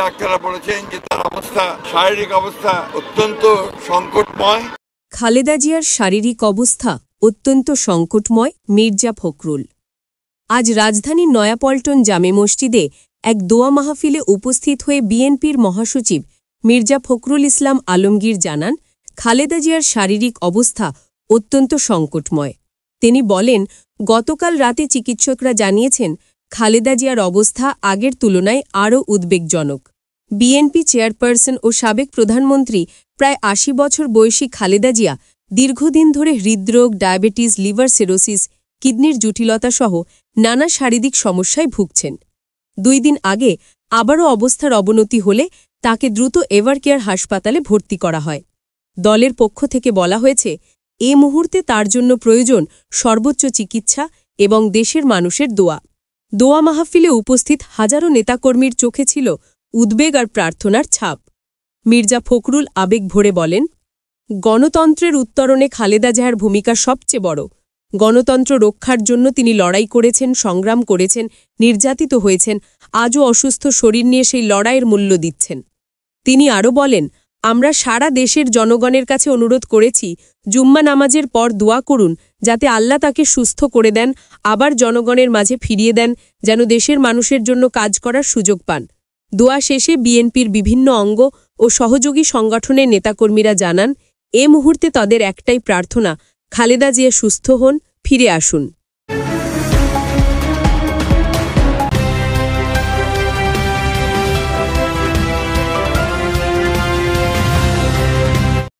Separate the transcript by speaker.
Speaker 1: ডাক্তাররা বলেছেন যে তার অবস্থা, শারীরিক অবস্থা অত্যন্ত সংকটময়।
Speaker 2: খালেদা জিয়ার শারীরিক অবস্থা অত্যন্ত সংকটময়। মির্জা ফখরুল আজ রাজধানীর নয়াপল্টন জামে মসজিদে এক দোয়া মাহফিলে উপস্থিত হয়ে বিএনপির মহাসচিব মির্জা ফখরুল ইসলাম আলমগীর জানান, খালেদা জিয়ার শারীরিক অবস্থা অত্যন্ত সংকটময়। তিনি বলেন, গতকাল রাতে চিকিৎসকরা জানিয়েছেন খালেদা জিয়ার অবস্থা আগের তুলনায় আরও উদ্বেগজনক। বিএনপি চেয়ারপারসন ও সাবেক প্রধানমন্ত্রী প্রায় ৮০ বছর বয়সী খালেদা জিয়া দীর্ঘদিন ধরে হৃদরোগ, ডায়াবেটিস, লিভার সিরোসিস, কিডনির জটিলতাসহ নানা শারীরিক সমস্যায় ভুগছেন। ২ দিন আগে আবারও অবস্থার অবনতি হলে তাকে দ্রুত এভারকেয়ার হাসপাতালে ভর্তি করা হয়। দলের পক্ষ থেকে বলা হয়েছে, এ মুহূর্তে তার জন্য প্রয়োজন সর্বোচ্চ চিকিৎসা এবং দেশের মানুষের দোয়া মাহফিলে উপস্থিত হাজারো নেতাকর্মীর চোখে ছিল উদ্বেগ আর প্রার্থনার ছাপ। মির্জা ফখরুল আবেগ ভরে বলেন, গণতন্ত্রের উত্তরণে খালেদা জিয়ার ভূমিকা সবচেয়ে বড়। গণতন্ত্র রক্ষার জন্য তিনি লড়াই করেছেন, সংগ্রাম করেছেন, নির্যাতিত হয়েছেন, আজও অসুস্থ শরীর নিয়ে সেই লড়াইয়ের মূল্য দিচ্ছেন। তিনি আরও বলেন, আমরা সারা দেশের জনগণের কাছে অনুরোধ করেছি, জুম্মা নামাজের পর দোয়া করুন যাতে আল্লাহ তাকে সুস্থ করে দেন, আবার জনগণের মাঝে ফিরিয়ে দেন, যেন দেশের মানুষের জন্য কাজ করার সুযোগ পান। দোয়া শেষে বিএনপির বিভিন্ন অঙ্গ ও সহযোগী সংগঠনের নেতাকর্মীরা জানান, এ মুহূর্তে তাদের একটাই প্রার্থনা, খালেদা জিয়া সুস্থ হন, ফিরে আসুন।